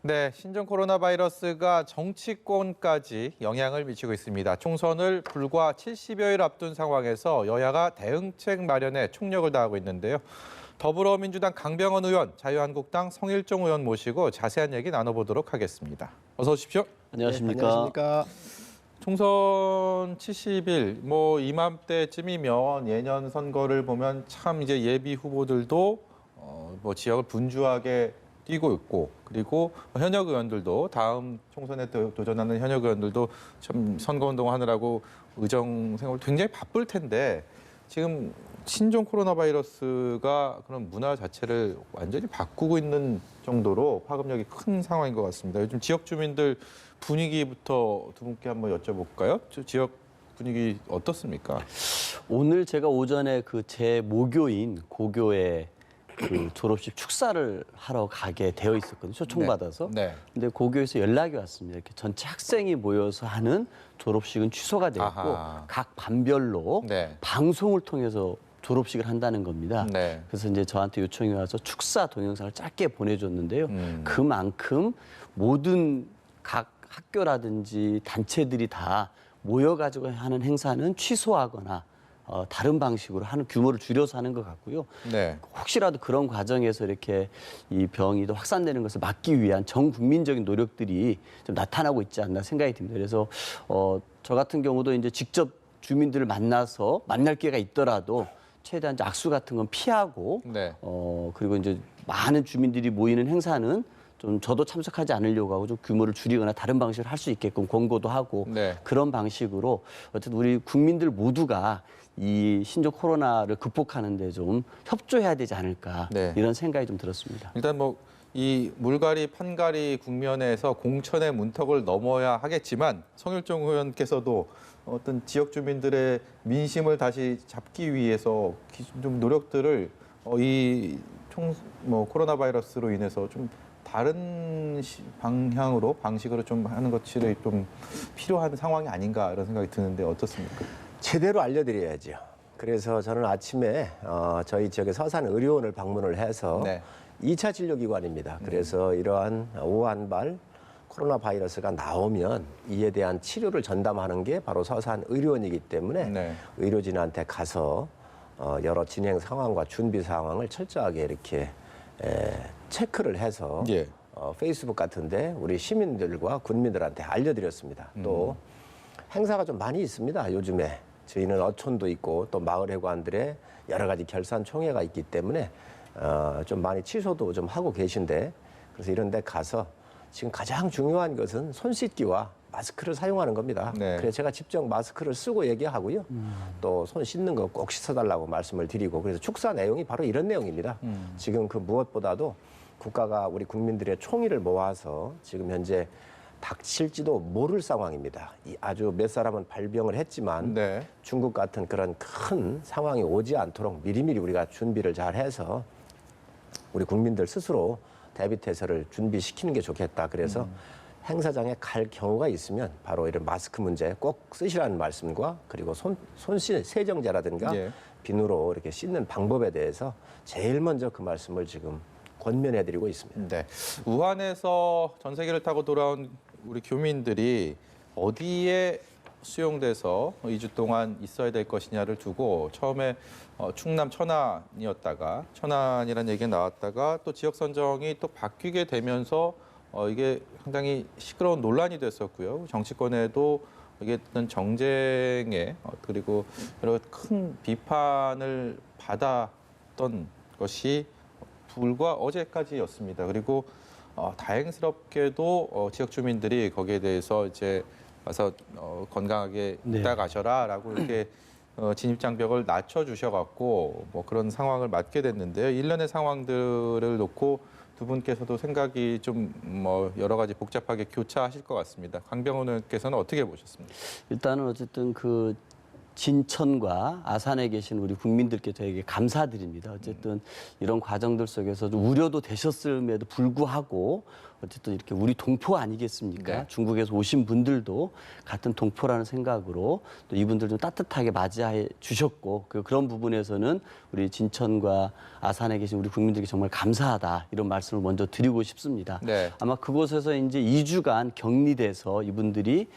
네, 신종 코로나 바이러스가 정치권까지 영향을 미치고 있습니다. 총선을 불과 70여일 앞둔 상황에서 여야가 대응책 마련에 총력을 다하고 있는데요. 더불어민주당 강병원 의원, 자유한국당 성일종 의원 모시고 자세한 얘기 나눠보도록 하겠습니다. 어서 오십시오. 안녕하십니까. 네, 안녕하십니까. 총선 70일, 이맘때쯤이면 예년 선거를 보면 참 이제 예비 후보들도 지역을 분주하게 뛰고 있고, 그리고 현역 의원들도 다음 총선에 도전하는 현역 의원들도 참 선거운동 하느라고 의정 생활 굉장히 바쁠 텐데 지금 신종 코로나 바이러스가 그런 문화 자체를 완전히 바꾸고 있는 정도로 파급력이 큰 상황인 것 같습니다. 요즘 지역 주민들 분위기부터 두 분께 한번 여쭤볼까요? 지역 분위기 어떻습니까? 오늘 제가 오전에 제 모교인 고교에 졸업식 축사를 하러 가게 되어 있었거든요. 초청받아서. 네. 근데 고교에서 연락이 왔습니다. 이렇게 전체 학생이 모여서 하는 졸업식은 취소가 되었고 아하. 각 반별로 네. 방송을 통해서 졸업식을 한다는 겁니다. 네. 그래서 이제 저한테 요청이 와서 축사 동영상을 짧게 보내줬는데요. 음. 그만큼 모든 각 학교라든지 단체들이 다 모여가지고 하는 행사는 취소하거나 다른 방식으로 하는 규모를 줄여서 하는 것 같고요. 네. 혹시라도 그런 과정에서 이렇게 이 병이 더 확산되는 것을 막기 위한 전 국민적인 노력들이 좀 나타나고 있지 않나 생각이 듭니다. 그래서 저 같은 경우도 이제 직접 주민들을 만나서 만날 기회가 있더라도 최대한 이제 악수 같은 건 피하고 네. 그리고 이제 많은 주민들이 모이는 행사는 좀 저도 참석하지 않으려고 하고 좀 규모를 줄이거나 다른 방식으로 할 수 있게끔 권고도 하고 네. 그런 방식으로 어쨌든 우리 국민들 모두가 이 신종 코로나를 극복하는 데 좀 협조해야 되지 않을까 네. 이런 생각이 좀 들었습니다. 일단 이 물갈이 판갈이 국면에서 공천의 문턱을 넘어야 하겠지만 성일종 의원께서도 어떤 지역 주민들의 민심을 다시 잡기 위해서 좀 노력들을 코로나 바이러스로 인해서 좀 다른 방식으로 좀 하는 것이 좀 필요한 상황이 아닌가 이런 생각이 드는데 어떻습니까? 제대로 알려드려야죠. 그래서 저는 아침에 저희 지역의 서산 의료원을 방문을 해서 네. 2차 진료기관입니다. 그래서 이러한 오한발 코로나 바이러스가 나오면 이에 대한 치료를 전담하는 게 바로 서산 의료원이기 때문에 네. 의료진한테 가서 여러 진행 상황과 준비 상황을 철저하게 이렇게 체크를 해서 예. 페이스북 같은데 우리 시민들과 군민들한테 알려드렸습니다. 또 행사가 좀 많이 있습니다. 요즘에 저희는 어촌도 있고 또 마을회관들의 여러 가지 결산총회가 있기 때문에 좀 많이 취소도 좀 하고 계신데 그래서 이런 데 가서 지금 가장 중요한 것은 손 씻기와 마스크를 사용하는 겁니다. 네. 그래서 제가 직접 마스크를 쓰고 얘기하고요. 또 손 씻는 거 꼭 씻어달라고 말씀을 드리고 그래서 축사 내용이 바로 이런 내용입니다. 지금 그 무엇보다도 국가가 우리 국민들의 총의를 모아서 지금 현재 닥칠지도 모를 상황입니다. 아주 몇 사람은 발병을 했지만 네. 중국 같은 그런 큰 상황이 오지 않도록 미리미리 우리가 준비를 잘 해서 우리 국민들 스스로 대비태세를 준비시키는 게 좋겠다. 그래서 행사장에 갈 경우가 있으면 바로 이런 마스크 문제 꼭 쓰시라는 말씀과 그리고 손 세정제라든가 예. 비누로 이렇게 씻는 방법에 대해서 제일 먼저 그 말씀을 지금 권면해드리고 있습니다. 네. 우한에서 전 세계를 타고 돌아온 우리 교민들이 어디에 수용돼서 2주 동안 있어야 될 것이냐를 두고 처음에 충남 천안이었다가 천안이라는 얘기가 나왔다가 또 지역 선정이 또 바뀌게 되면서 이게 상당히 시끄러운 논란이 됐었고요. 정치권에도 이게 어떤 정쟁에 그리고 여러 큰 비판을 받았던 것이 불과 어제까지였습니다. 그리고 다행스럽게도 지역 주민들이 거기에 대해서 이제 와서 건강하게 네. 있다 가셔라라고 이렇게 진입 장벽을 낮춰 주셔갖고 그런 상황을 맞게 됐는데요. 일련의 상황들을 놓고 두 분께서도 생각이 좀 여러 가지 복잡하게 교차하실 것 같습니다. 강병원 의원께서는 어떻게 보셨습니까? 일단은 어쨌든 진천과 아산에 계신 우리 국민들께 되게 감사드립니다. 어쨌든 이런 과정들 속에서도 우려도 되셨음에도 불구하고 어쨌든 이렇게 우리 동포 아니겠습니까? 네. 중국에서 오신 분들도 같은 동포라는 생각으로 또 이분들 좀 따뜻하게 맞이해 주셨고 그런 부분에서는 우리 진천과 아산에 계신 우리 국민들께 정말 감사하다 이런 말씀을 먼저 드리고 싶습니다. 네. 아마 그곳에서 이제 2주간 격리돼서 이분들이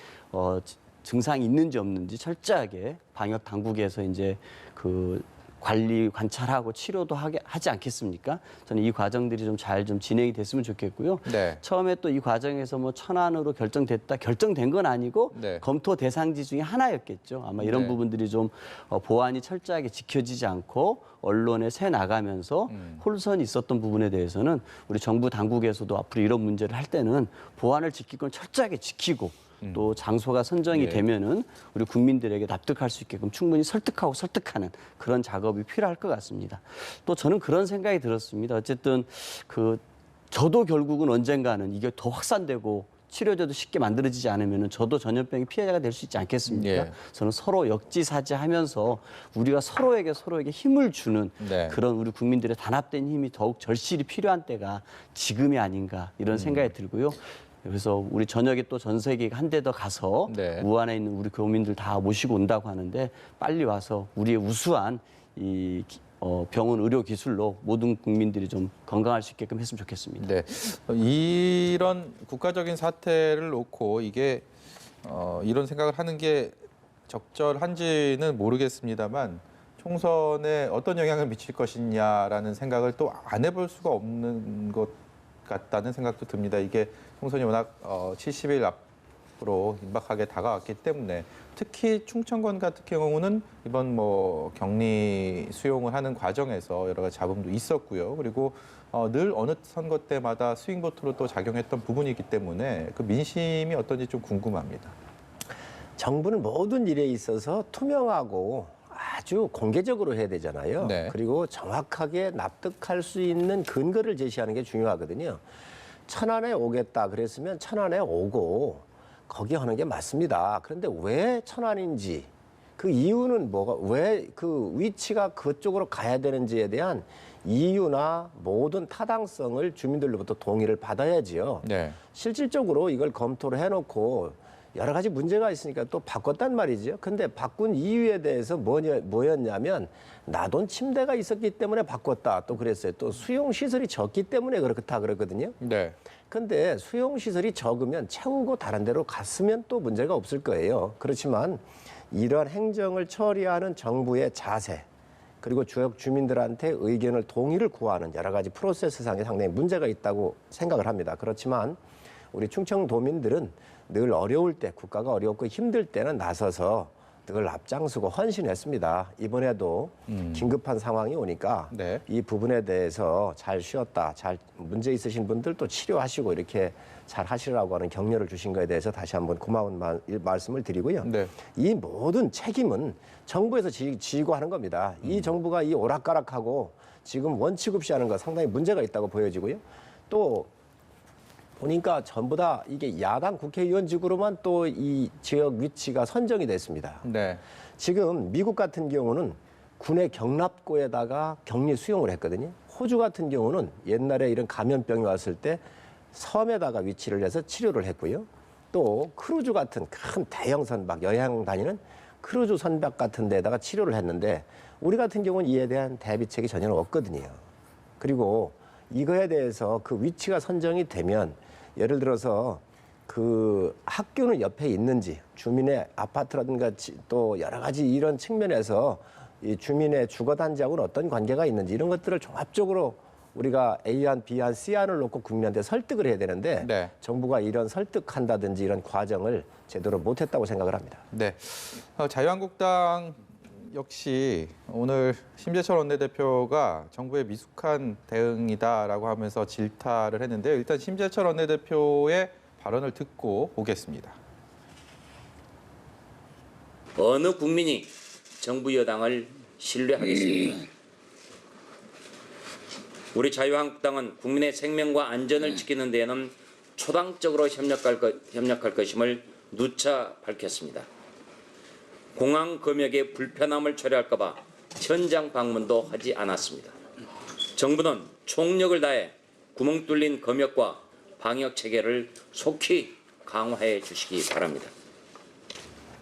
증상이 있는지 없는지 철저하게 방역 당국에서 이제 그 관리 관찰하고 치료도 하지 않겠습니까? 저는 이 과정들이 좀 잘 좀 진행이 됐으면 좋겠고요. 네. 처음에 또 이 과정에서 뭐 천안으로 결정된 건 아니고 네. 검토 대상지 중에 하나였겠죠. 아마 이런 네. 부분들이 좀 보안이 철저하게 지켜지지 않고 언론에 새 나가면서 홀선이 있었던 부분에 대해서는 우리 정부 당국에서도 앞으로 이런 문제를 할 때는 보안을 지킬 건 철저하게 지키고 또 장소가 선정이 예. 되면은 우리 국민들에게 납득할 수 있게끔 충분히 설득하는 그런 작업이 필요할 것 같습니다. 또 저는 그런 생각이 들었습니다. 어쨌든 저도 결국은 언젠가는 이게 더 확산되고 치료제도 쉽게 만들어지지 않으면은 저도 전염병의 피해자가 될 수 있지 않겠습니까? 예. 저는 서로 역지사지하면서 우리가 서로에게 힘을 주는 네. 그런 우리 국민들의 단합된 힘이 더욱 절실히 필요한 때가 지금이 아닌가 이런 생각이 들고요. 그래서 우리 저녁에 또 전 세계가 한 대 더 가서 네. 우한에 있는 우리 교민들 다 모시고 온다고 하는데 빨리 와서 우리의 우수한 이 병원 의료 기술로 모든 국민들이 좀 건강할 수 있게끔 했으면 좋겠습니다. 네. 이런 국가적인 사태를 놓고 이게 이런 생각을 하는 게 적절한지는 모르겠습니다만 총선에 어떤 영향을 미칠 것이냐라는 생각을 또 안 해볼 수가 없는 것 같다는 생각도 듭니다. 이게 총선이 워낙 70일 앞으로 임박하게 다가왔기 때문에 특히 충청권 같은 경우는 이번 뭐 격리 수용을 하는 과정에서 여러 가지 잡음도 있었고요. 그리고 늘 어느 선거 때마다 스윙보트로 또 작용했던 부분이기 때문에 그 민심이 어떤지 좀 궁금합니다. 정부는 모든 일에 있어서 투명하고 아주 공개적으로 해야 되잖아요. 네. 그리고 정확하게 납득할 수 있는 근거를 제시하는 게 중요하거든요. 천안에 오겠다 그랬으면 천안에 오고 거기 하는 게 맞습니다. 그런데 왜 천안인지 그 이유는 뭐가 왜 그 위치가 그쪽으로 가야 되는지에 대한 이유나 모든 타당성을 주민들로부터 동의를 받아야지요. 네. 실질적으로 이걸 검토를 해놓고 여러 가지 문제가 있으니까 또 바꿨단 말이죠. 근데 바꾼 이유에 대해서 뭐였냐면 나돈 침대가 있었기 때문에 바꿨다 또 그랬어요. 또 수용시설이 적기 때문에 그렇다 그랬거든요. 네. 근데 수용시설이 적으면 채우고 다른 데로 갔으면 또 문제가 없을 거예요. 그렇지만 이런 행정을 처리하는 정부의 자세 그리고 지역 주민들한테 의견을 동의를 구하는 여러 가지 프로세스상에 상당히 문제가 있다고 생각을 합니다. 그렇지만 우리 충청도민들은 늘 어려울 때 국가가 어렵고 힘들 때는 나서서 늘 앞장서고 헌신했습니다. 이번에도 긴급한 상황이 오니까 네. 이 부분에 대해서 잘 쉬었다, 잘 문제 있으신 분들 또 치료하시고 이렇게 잘 하시라고 하는 격려를 주신 거에 대해서 다시 한번 고마운 말씀을 드리고요. 네. 이 모든 책임은 정부에서 지고 하는 겁니다. 이 정부가 이 오락가락하고 지금 원칙 없이 하는 거 상당히 문제가 있다고 보여지고요. 또 보니까 전부 다 이게 야당 국회의원직으로만 또 이 지역 위치가 선정이 됐습니다. 네. 지금 미국 같은 경우는 군의 경납고에다가 격리 수용을 했거든요. 호주 같은 경우는 옛날에 이런 감염병이 왔을 때 섬에다가 위치를 해서 치료를 했고요. 또 크루즈 같은 큰 대형 선박, 여행 다니는 크루즈 선박 같은 데다가 치료를 했는데 우리 같은 경우는 이에 대한 대비책이 전혀 없거든요. 그리고 이거에 대해서 그 위치가 선정이 되면 예를 들어서 그 학교는 옆에 있는지 주민의 아파트라든가 또 여러 가지 이런 측면에서 이 주민의 주거단지하고는 어떤 관계가 있는지 이런 것들을 종합적으로 우리가 A안, B안, C안을 놓고 국민한테 설득을 해야 되는데 네. 정부가 이런 설득한다든지 이런 과정을 제대로 못했다고 생각을 합니다. 네. 자유한국당 역시 오늘 심재철 원내대표가 정부의 미숙한 대응이다라고 하면서 질타를 했는데요. 일단 심재철 원내대표의 발언을 듣고 오겠습니다. 어느 국민이 정부 여당을 신뢰하겠습니까? 우리 자유한국당은 국민의 생명과 안전을 지키는 데에는 초당적으로 협력할 것임을 누차 밝혔습니다. 공항 검역의 불편함을 초래할까 봐 현장 방문도 하지 않았습니다. 정부는 총력을 다해 구멍 뚫린 검역과 방역 체계를 속히 강화해 주시기 바랍니다.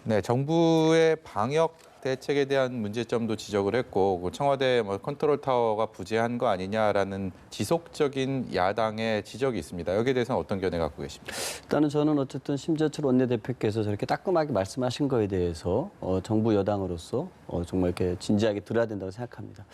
네, 정부의 방역 대책에 대한 문제점도 지적을 했고 청와대 컨트롤 타워가 부재한 거 아니냐라는 지속적인 야당의 지적이 있습니다. 여기에 대해서는 어떤 견해 갖고 계십니까? 일단은 저는 어쨌든 심재철 원내대표께서 저렇게 따끔하게 말씀하신 거에 대해서 정부 여당으로서 정말 이렇게 진지하게 들어야 된다고 생각합니다.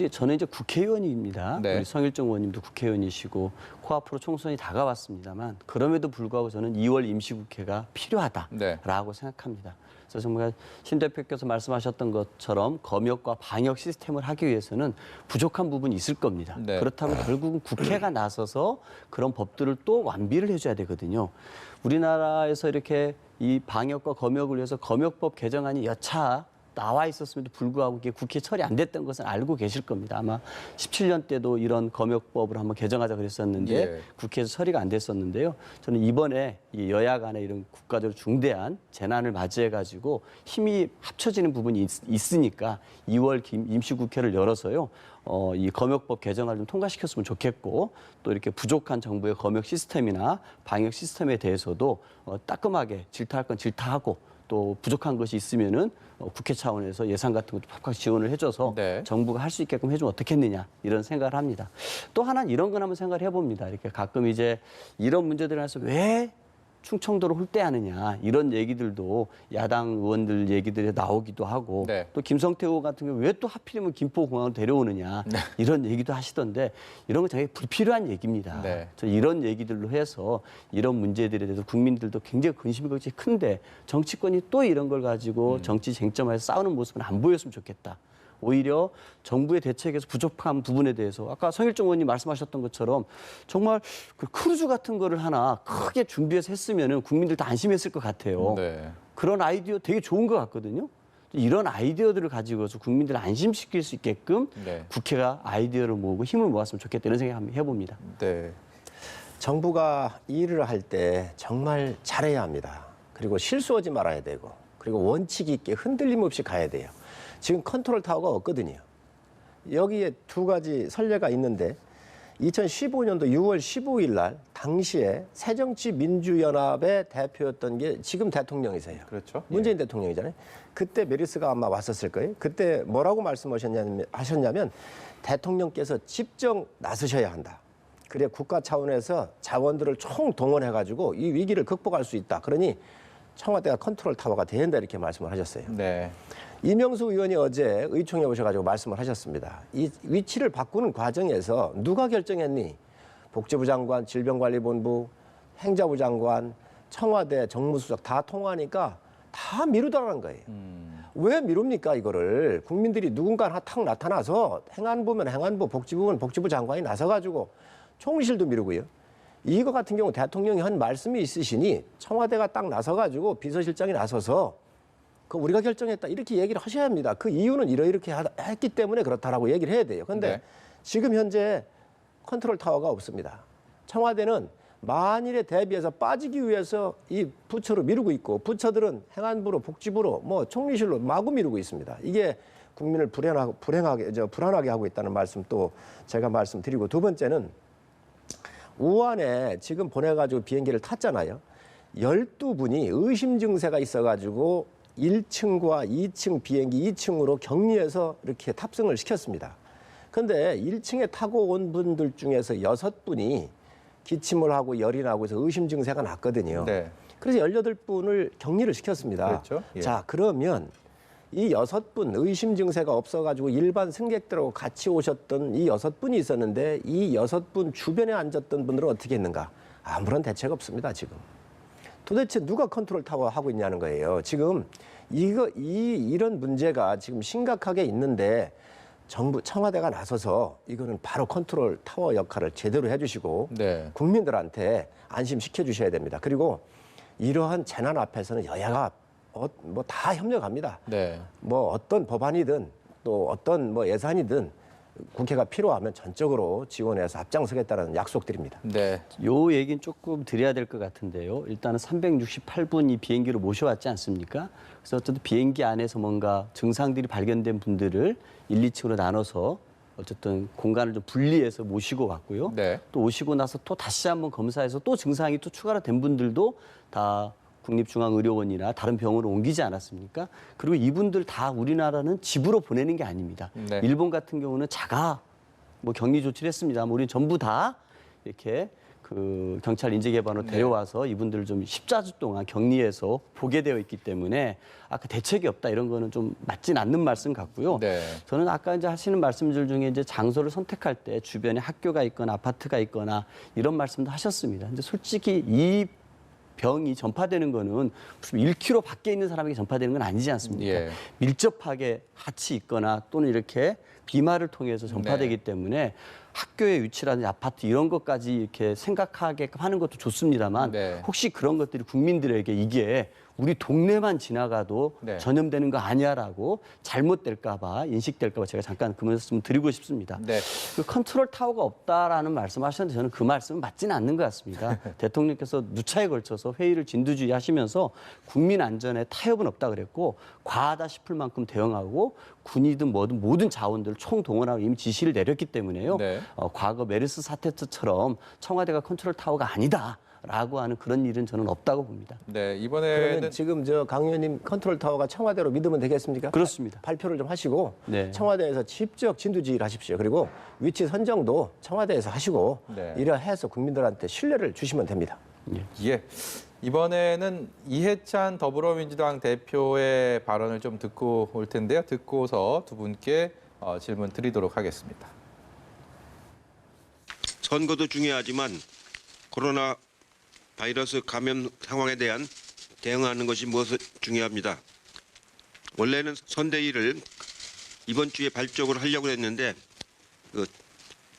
저는 이제 국회의원입니다. 네. 우리 성일종 의원님도 국회의원이시고 코앞으로 총선이 다가왔습니다만 그럼에도 불구하고 저는 2월 임시국회가 필요하다라고 생각합니다. 그래서 정말 심 대표께서 말씀하셨던 것처럼 검역과 방역 시스템을 하기 위해서는 부족한 부분이 있을 겁니다. 네. 그렇다면 결국은 국회가 나서서 그런 법들을 또 완비를 해줘야 되거든요. 우리나라에서 이렇게 이 방역과 검역을 위해서 검역법 개정안이 여차 나와 있었음에도 불구하고 이게 국회 처리 안 됐던 것은 알고 계실 겁니다. 아마 17년 때도 이런 검역법을 한번 개정하자 그랬었는데 예. 국회에서 처리가 안 됐었는데요. 저는 이번에 이 여야 간의 이런 국가적으로 중대한 재난을 맞이해가지고 힘이 합쳐지는 부분이 있으니까 2월 임시국회를 열어서요. 이 검역법 개정을 좀 통과시켰으면 좋겠고 또 이렇게 부족한 정부의 검역 시스템이나 방역 시스템에 대해서도 따끔하게 질타할 건 질타하고 또 부족한 것이 있으면은 국회 차원에서 예산 같은 것도 팍팍 지원을 해줘서 네. 정부가 할 수 있게끔 해주면 어떻겠느냐 이런 생각을 합니다. 또 하나는 이런 건 한번 생각을 해봅니다. 이렇게 가끔 이제 이런 문제들에 대해서 왜 충청도를 홀대하느냐 이런 얘기들도 야당 의원들 얘기들이 나오기도 하고 네. 또 김성태 의원 같은 경우 왜 또 하필이면 김포공항을 데려오느냐 이런 얘기도 하시던데 이런 건 되게 불필요한 얘기입니다. 네. 저 이런 얘기들로 해서 이런 문제들에 대해서 국민들도 굉장히 근심이 굉장히 큰데 정치권이 또 이런 걸 가지고 정치 쟁점에서 싸우는 모습은 안 보였으면 좋겠다. 오히려 정부의 대책에서 부족한 부분에 대해서 아까 성일종 의원님 말씀하셨던 것처럼 정말 그 크루즈 같은 거를 하나 크게 준비해서 했으면은 국민들 다 안심했을 것 같아요. 네. 그런 아이디어 되게 좋은 것 같거든요. 이런 아이디어들을 가지고서 국민들을 안심시킬 수 있게끔 네. 국회가 아이디어를 모으고 힘을 모았으면 좋겠다 이런 생각 한번 해봅니다. 네. 정부가 일을 할 때 정말 잘해야 합니다. 그리고 실수하지 말아야 되고 그리고 원칙 있게 흔들림 없이 가야 돼요. 지금 컨트롤 타워가 없거든요. 여기에 두 가지 선례가 있는데 2015년도 6월 15일 날 당시에 새정치민주연합의 대표였던 게 지금 대통령이세요. 그렇죠. 문재인 대통령이잖아요. 그때 메리스가 아마 왔었을 거예요. 그때 뭐라고 말씀하셨냐면 대통령께서 직접 나서셔야 한다. 그래 국가 차원에서 자원들을 총동원해가지고 이 위기를 극복할 수 있다. 그러니 청와대가 컨트롤 타워가 돼야 한다 이렇게 말씀을 하셨어요. 네. 이명수 의원이 어제 의총에 오셔가지고 말씀을 하셨습니다. 이 위치를 바꾸는 과정에서 누가 결정했니? 복지부 장관, 질병관리본부, 행자부 장관, 청와대 정무수석 다 통화하니까 다 미루더라는 거예요. 왜 미룹니까 이거를? 국민들이 누군가 탁 나타나서 행안부면 행안부, 복지부면 복지부 장관이 나서가지고 총리실도 미루고요. 이거 같은 경우 대통령이 한 말씀이 있으시니 청와대가 딱 나서가지고 비서실장이 나서서 그 우리가 결정했다 이렇게 얘기를 하셔야 합니다. 그 이유는 이렇게 했기 때문에 그렇다라고 얘기를 해야 돼요. 그런데 네. 지금 현재 컨트롤 타워가 없습니다. 청와대는 만일에 대비해서 빠지기 위해서 이 부처로 미루고 있고 부처들은 행안부로 복지부로 뭐 총리실로 마구 미루고 있습니다. 이게 국민을 불안하게 하고 있다는 말씀 또 제가 말씀드리고 두 번째는 우한에 지금 보내가지고 비행기를 탔잖아요. 12분이 의심 증세가 있어가지고 1층과 2층 비행기 2층으로 격리해서 이렇게 탑승을 시켰습니다. 그런데 1층에 타고 온 분들 중에서 6분이 기침을 하고 열이 나고 해서 의심 증세가 났거든요. 네. 그래서 18분을 격리를 시켰습니다. 그렇죠. 예. 자, 그러면 이 6분 의심 증세가 없어가지고 일반 승객들하고 같이 오셨던 이 6분이 있었는데 이 6분 주변에 앉았던 분들은 어떻게 했는가? 아무런 대책 없습니다, 지금. 도대체 누가 컨트롤 타워 하고 있냐는 거예요. 지금 이런 문제가 지금 심각하게 있는데 정부 청와대가 나서서 이거는 바로 컨트롤 타워 역할을 제대로 해주시고 네. 국민들한테 안심시켜 주셔야 됩니다. 그리고 이러한 재난 앞에서는 여야가 뭐 다 협력합니다. 네. 뭐 어떤 법안이든 또 어떤 뭐 예산이든 국회가 필요하면 전적으로 지원해서 앞장서겠다는 약속드립니다. 네. 요 얘기는 조금 드려야 될 것 같은데요. 일단은 368분이 비행기로 모셔왔지 않습니까? 그래서 어쨌든 비행기 안에서 뭔가 증상들이 발견된 분들을 1, 2층으로 나눠서 어쨌든 공간을 좀 분리해서 모시고 갔고요. 네. 또 오시고 나서 또 다시 한번 검사해서 또 증상이 또 추가로 된 분들도 다 국립중앙의료원이나 다른 병원으로 옮기지 않았습니까? 그리고 이분들 다 우리나라는 집으로 보내는 게 아닙니다. 네. 일본 같은 경우는 자가 격리 조치를 했습니다. 우리는 전부 다 이렇게 그 경찰 인재개발로 데려와서 이분들을 좀 14주 동안 격리해서 보게 되어 있기 때문에 그 대책이 없다 이런 거는 좀 맞진 않는 말씀 같고요. 네. 저는 아까 이제 하시는 말씀들 중에 이제 장소를 선택할 때 주변에 학교가 있거나 아파트가 있거나 이런 말씀도 하셨습니다. 근데 솔직히 이 병이 전파되는 거는 무슨 1km 밖에 있는 사람에게 전파되는 건 아니지 않습니까? 예. 밀접하게 같이 있거나 또는 이렇게 비말을 통해서 전파되기 때문에 학교의 위치라든지 아파트 이런 것까지 이렇게 생각하게끔 하는 것도 좋습니다만 네. 혹시 그런 것들이 국민들에게 이게 우리 동네만 지나가도 네. 전염되는 거 아니야라고 잘못될까 봐 인식될까 봐 제가 잠깐 그 말씀 드리고 싶습니다. 네. 그 컨트롤 타워가 없다라는 말씀하셨는데 저는 그 말씀은 맞지는 않는 것 같습니다. 대통령께서 누차에 걸쳐서 회의를 진두지휘하시면서 국민 안전에 타협은 없다 그랬고 과하다 싶을 만큼 대응하고 군이든 뭐든 모든 자원들을 총동원하고 이미 지시를 내렸기 때문에요. 네. 과거 메르스 사태 때처럼 청와대가 컨트롤 타워가 아니다라고 하는 그런 일은 저는 없다고 봅니다. 네. 그러면 이번에는 지금 강 의원님 컨트롤 타워가 청와대로 믿으면 되겠습니까? 그렇습니다. 발표를 좀 하시고 네. 청와대에서 직접 진두지휘를 하십시오. 그리고 위치 선정도 청와대에서 하시고 네. 이래 해서 국민들한테 신뢰를 주시면 됩니다. 예. 이번에는 이해찬 더불어민주당 대표의 발언을 좀 듣고 올 텐데요. 듣고서 두 분께 질문 드리도록 하겠습니다. 선거도 중요하지만 코로나 바이러스 감염 상황에 대한 대응하는 것이 무엇 중요합니다. 원래는 선대위를 이번 주에 발족을 하려고 했는데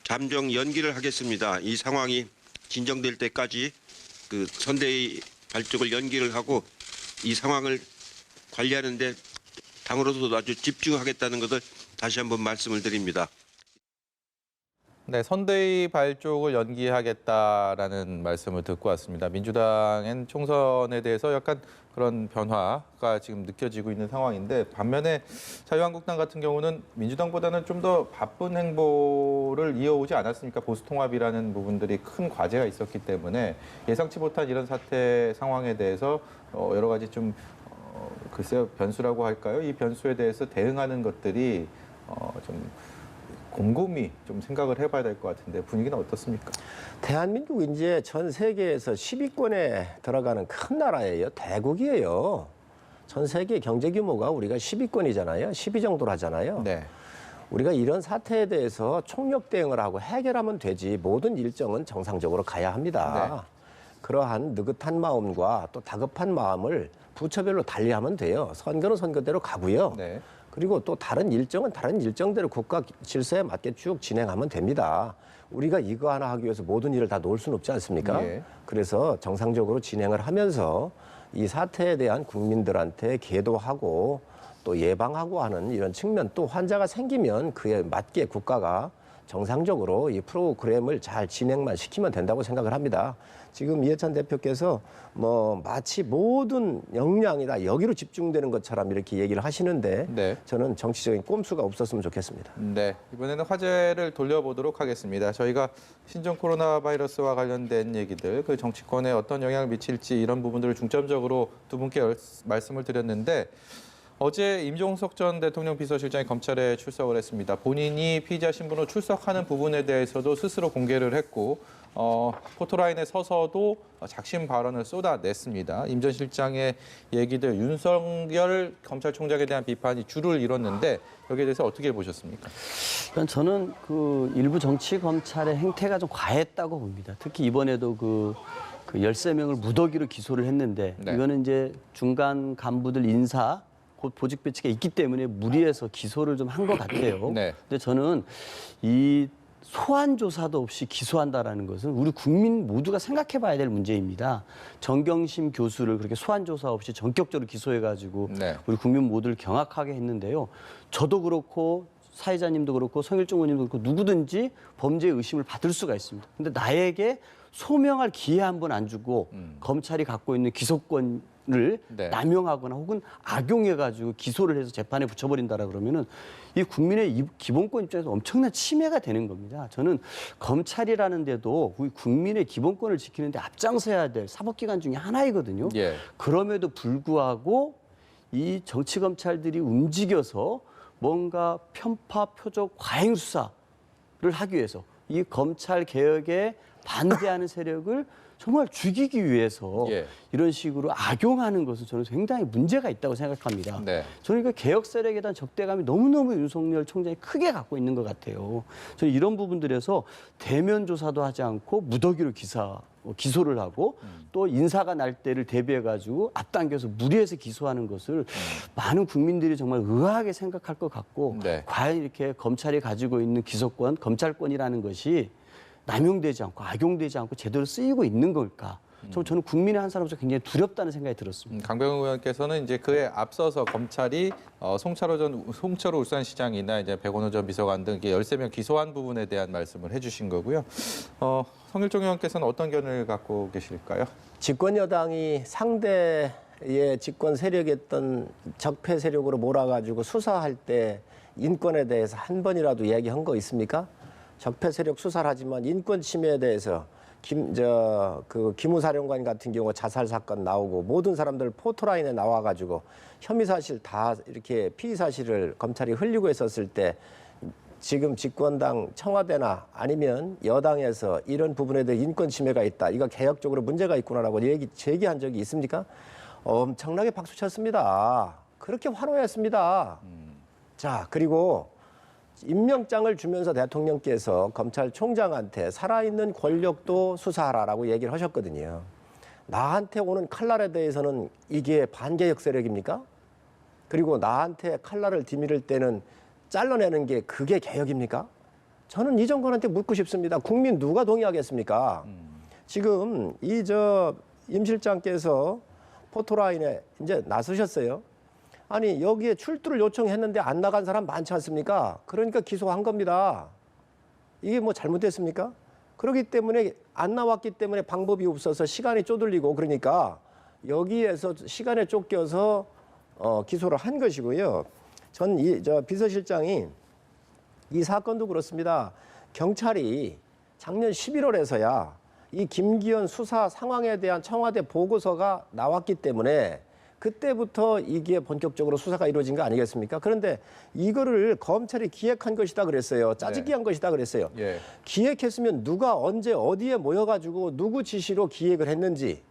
잠정 연기를 하겠습니다. 이 상황이 진정될 때까지 그 선대위 발족을 연기를 하고 이 상황을 관리하는데 당으로서도 아주 집중하겠다는 것을 다시 한번 말씀을 드립니다. 네, 선대위 발족을 연기하겠다라는 말씀을 듣고 왔습니다. 민주당엔 총선에 대해서 약간 그런 변화가 지금 느껴지고 있는 상황인데 반면에 자유한국당 같은 경우는 민주당보다는 좀 더 바쁜 행보를 이어오지 않았습니까? 보수통합이라는 부분들이 큰 과제가 있었기 때문에 예상치 못한 이런 사태 상황에 대해서 여러 가지 좀 글쎄요, 변수라고 할까요? 이 변수에 대해서 대응하는 것들이 좀 곰곰이 좀 생각을 해봐야 될 것 같은데 분위기는 어떻습니까? 대한민국 이제 전 세계에서 10위권에 들어가는 큰 나라예요. 대국이에요. 전 세계 경제 규모가 우리가 10위권이잖아요. 10위 정도로 하잖아요. 네. 우리가 이런 사태에 대해서 총력 대응을 하고 해결하면 되지 모든 일정은 정상적으로 가야 합니다. 네. 그러한 느긋한 마음과 또 다급한 마음을 부처별로 달리하면 돼요. 선거는 선거대로 가고요. 네. 그리고 또 다른 일정은 다른 일정대로 국가 질서에 맞게 쭉 진행하면 됩니다. 우리가 이거 하나 하기 위해서 모든 일을 다 놓을 수는 없지 않습니까? 예. 그래서 정상적으로 진행을 하면서 이 사태에 대한 국민들한테 계도하고 또 예방하고 하는 이런 측면 또 환자가 생기면 그에 맞게 국가가 정상적으로 이 프로그램을 잘 진행만 시키면 된다고 생각을 합니다. 지금 이해찬 대표께서 마치 모든 역량이 다 여기로 집중되는 것처럼 이렇게 얘기를 하시는데 네. 저는 정치적인 꼼수가 없었으면 좋겠습니다. 네, 이번에는 화제를 돌려보도록 하겠습니다. 저희가 신종 코로나 바이러스와 관련된 얘기들, 그 정치권에 어떤 영향을 미칠지 이런 부분들을 중점적으로 두 분께 말씀을 드렸는데 어제 임종석 전 대통령 비서실장이 검찰에 출석을 했습니다. 본인이 피의자 신분으로 출석하는 부분에 대해서도 스스로 공개를 했고 포토라인에 서서도 작심 발언을 쏟아냈습니다. 임 전 실장의 얘기들 윤석열 검찰총장에 대한 비판이 줄을 이뤘는데 여기에 대해서 어떻게 보셨습니까? 저는 그 일부 정치 검찰의 행태가 좀 과했다고 봅니다. 특히 이번에도 그 13명을 무더기로 기소를 했는데 네. 이거는 이제 중간 간부들 인사 곧 보직 배치가 있기 때문에 무리해서 기소를 좀 한 것 같아요. 네. 근데 저는 이 소환 조사도 없이 기소한다라는 것은 우리 국민 모두가 생각해 봐야 될 문제입니다. 정경심 교수를 그렇게 소환 조사 없이 전격적으로 기소해 가지고 네. 우리 국민 모두를 경악하게 했는데요. 저도 그렇고 사회자님도 그렇고 성일종 의원님도 그렇고 누구든지 범죄 의심을 받을 수가 있습니다. 근데 나에게 소명할 기회 한 번 안 주고 검찰이 갖고 있는 기소권을 네. 남용하거나 혹은 악용해가지고 기소를 해서 재판에 붙여버린다라 그러면은 이 국민의 기본권 입장에서 엄청난 침해가 되는 겁니다. 저는 검찰이라는 데도 우리 국민의 기본권을 지키는데 앞장서야 될 사법기관 중에 하나이거든요. 예. 그럼에도 불구하고 이 정치 검찰들이 움직여서 뭔가 편파 표적 과잉 수사를 하기 위해서 이 검찰 개혁에 반대하는 세력을 정말 죽이기 위해서 예. 이런 식으로 악용하는 것은 저는 굉장히 문제가 있다고 생각합니다. 네. 저는 그 개혁 세력에 대한 적대감이 너무너무 윤석열 총장이 크게 갖고 있는 것 같아요. 저는 이런 부분들에서 대면 조사도 하지 않고 무더기로 기소를 하고 또 인사가 날 때를 대비해 가지고 앞당겨서 무리해서 기소하는 것을 많은 국민들이 정말 의아하게 생각할 것 같고 네. 과연 이렇게 검찰이 가지고 있는 기소권, 검찰권이라는 것이 남용되지 않고 악용되지 않고 제대로 쓰이고 있는 걸까? 저는 국민의 한 사람으로서 굉장히 두렵다는 생각이 들었습니다. 강병호 의원께서는 이제 그에 앞서서 검찰이 송철호 울산시장이나 이제 백원호 전 비서관 등 이렇게 13명 기소한 부분에 대한 말씀을 해주신 거고요. 성일종 의원께서는 어떤 견해를 갖고 계실까요? 집권 여당이 상대의 집권 세력이었던 적폐 세력으로 몰아가지고 수사할 때 인권에 대해서 한 번이라도 이야기한 거 있습니까? 적폐 세력 수사를 하지만 인권 침해에 대해서 김우 사령관 같은 경우 자살 사건 나오고 모든 사람들 포토라인에 나와가지고 혐의 사실 다 이렇게 피의 사실을 검찰이 흘리고 있었을 때 지금 집권당 청와대나 아니면 여당에서 이런 부분에 대해 인권 침해가 있다. 이거 개혁적으로 문제가 있구나라고 제기한 적이 있습니까? 엄청나게 박수 쳤습니다. 그렇게 환호했습니다. 자, 그리고 임명장을 주면서 대통령께서 검찰총장한테 살아있는 권력도 수사하라라고 얘기를 하셨거든요. 나한테 오는 칼날에 대해서는 이게 반개혁 세력입니까? 그리고 나한테 칼날을 디밀을 때는 잘라내는 게 그게 개혁입니까? 저는 이 정권한테 묻고 싶습니다. 국민 누가 동의하겠습니까? 지금 임 실장께서 포토라인에 이제 나서셨어요. 아니 여기에 출두를 요청했는데 안 나간 사람 많지 않습니까? 그러니까 기소한 겁니다. 이게 뭐 잘못됐습니까? 그렇기 때문에 안 나왔기 때문에 방법이 없어서 시간이 쪼들리고 그러니까 여기에서 시간에 쫓겨서 기소를 한 것이고요. 전 비서실장이 이 사건도 그렇습니다. 경찰이 작년 11월에서야 이 김기현 수사 상황에 대한 청와대 보고서가 나왔기 때문에 그때부터 이게 본격적으로 수사가 이루어진 거 아니겠습니까? 그런데 이거를 검찰이 기획한 것이다 그랬어요. 짜집기 한 것이다 그랬어요. 예. 기획했으면 누가 언제 어디에 모여가지고 누구 지시로 기획을 했는지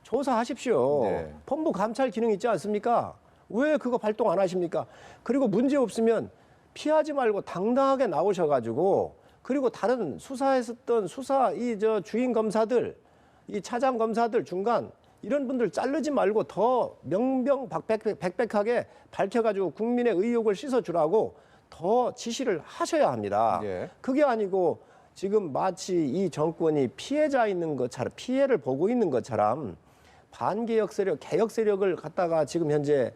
조사하십시오. 네. 법무 감찰 기능 있지 않습니까? 왜 그거 발동 안 하십니까? 그리고 문제 없으면 피하지 말고 당당하게 나오셔가지고 그리고 다른 수사했었던 주인 검사들, 이 차장 검사들 중간 이런 분들 자르지 말고 더 명명백백하게 밝혀가지고 국민의 의혹을 씻어주라고 더 지시를 하셔야 합니다. 예. 그게 아니고 지금 마치 이 정권이 피해자 있는 것처럼 피해를 보고 있는 것처럼 반개혁 세력, 개혁 세력을 갖다가 지금 현재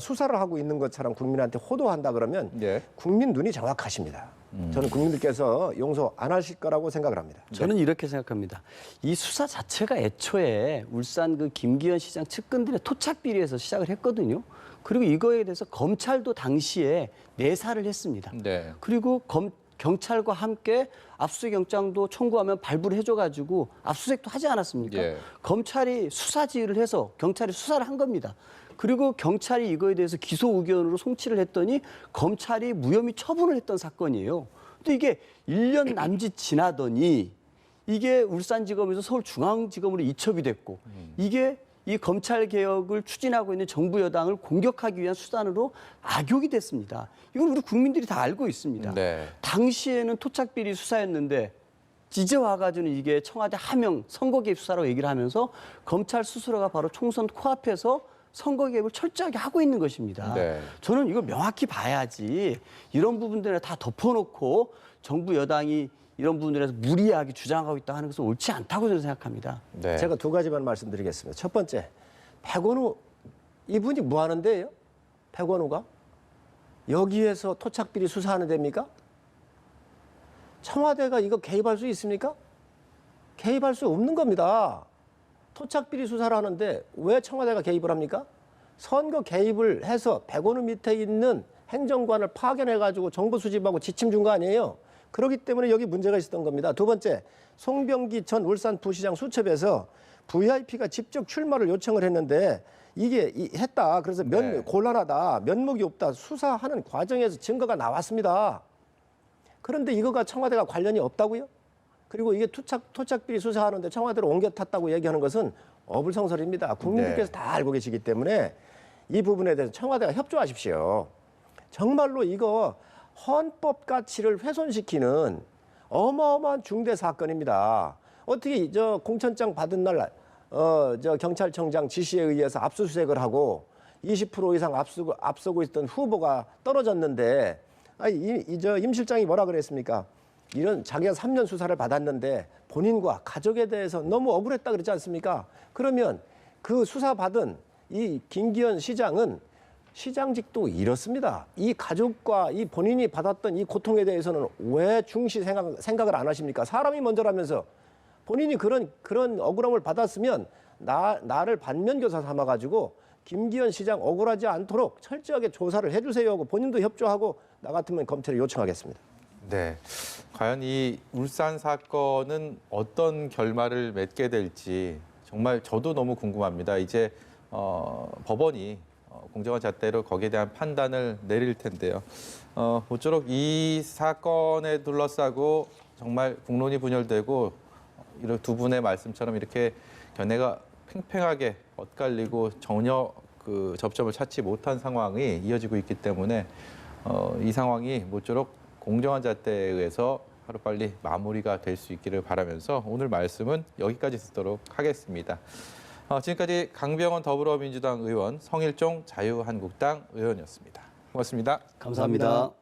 수사를 하고 있는 것처럼 국민한테 호도한다 그러면 예. 국민 눈이 정확하십니다. 저는 국민들께서 용서 안 하실 거라고 생각을 합니다. 저는 이렇게 생각합니다. 이 수사 자체가 애초에 울산 그 김기현 시장 측근들의 토착 비리에서 시작을 했거든요. 그리고 이거에 대해서 검찰도 당시에 내사를 했습니다. 네. 그리고 경찰과 함께 압수수색 영장도 청구하면 발부를 해줘가지고 압수수색도 하지 않았습니까? 예. 검찰이 수사 지휘를 해서 경찰이 수사를 한 겁니다. 그리고 경찰이 이거에 대해서 기소 의견으로 송치를 했더니 검찰이 무혐의 처분을 했던 사건이에요. 근데 이게 1년 남짓 지나더니 이게 울산지검에서 서울중앙지검으로 이첩이 됐고 이게 이 검찰 개혁을 추진하고 있는 정부 여당을 공격하기 위한 수단으로 악용이 됐습니다. 이건 우리 국민들이 다 알고 있습니다. 네. 당시에는 토착비리 수사였는데 이제 와가지고는 이게 청와대 하명 선거 개입 수사라고 얘기를 하면서 검찰 스스로가 바로 총선 코앞에서 선거 개입을 철저하게 하고 있는 것입니다. 네. 저는 이걸 명확히 봐야지 이런 부분들을 다 덮어놓고 정부 여당이 이런 부분들에서 무리하게 주장하고 있다 하는 것은 옳지 않다고 저는 생각합니다. 네. 제가 두 가지만 말씀드리겠습니다. 첫 번째, 백원우 이분이 뭐 하는데요? 백원우가 여기에서 토착비리 수사하는 데입니까? 청와대가 이거 개입할 수 있습니까? 개입할 수 없는 겁니다. 토착비리 수사를 하는데 왜 청와대가 개입을 합니까? 선거 개입을 해서 100원 밑에 있는 행정관을 파견해가지고 정보 수집하고 지침 준 거 아니에요? 그렇기 때문에 여기 문제가 있었던 겁니다. 두 번째, 송병기 전 울산 부시장 수첩에서 VIP가 직접 출마를 요청을 했는데 이게 했다. 그래서 네. 곤란하다. 면목이 없다. 수사하는 과정에서 증거가 나왔습니다. 그런데 이거가 청와대가 관련이 없다고요? 그리고 이게 토착비리 수사하는데 청와대로 옮겨 탔다고 얘기하는 것은 어불성설입니다. 국민들께서 네. 다 알고 계시기 때문에 이 부분에 대해서 청와대가 협조하십시오. 정말로 이거 헌법 가치를 훼손시키는 어마어마한 중대 사건입니다. 어떻게 저 공천장 받은 날 저 경찰청장 지시에 의해서 압수수색을 하고 20% 이상 앞서고 있던 후보가 떨어졌는데 저 임 실장이 뭐라 그랬습니까? 이런 자기가 3년 수사를 받았는데 본인과 가족에 대해서 너무 억울했다 그랬지 않습니까? 그러면 그 수사받은 이 김기현 시장은 시장직도 이렇습니다. 이 가족과 이 본인이 받았던 이 고통에 대해서는 왜 중시 생각을 안 하십니까? 사람이 먼저라면서 본인이 그런 억울함을 받았으면 나를 반면교사 삼아가지고 김기현 시장 억울하지 않도록 철저하게 조사를 해주세요 하고 본인도 협조하고 나 같으면 검찰에 요청하겠습니다. 네. 과연 이 울산 사건은 어떤 결말을 맺게 될지 정말 저도 너무 궁금합니다. 이제 법원이 공정한 잣대로 거기에 대한 판단을 내릴 텐데요. 모쪼록 이 사건에 둘러싸고 정말 국론이 분열되고 이런 두 분의 말씀처럼 이렇게 견해가 팽팽하게 엇갈리고 전혀 그 접점을 찾지 못한 상황이 이어지고 있기 때문에 이 상황이 모쪼록 공정한 잣대에 의해서 하루빨리 마무리가 될 수 있기를 바라면서 오늘 말씀은 여기까지 듣도록 하겠습니다. 지금까지 강병원 더불어민주당 의원, 성일종 자유한국당 의원이었습니다. 고맙습니다. 감사합니다.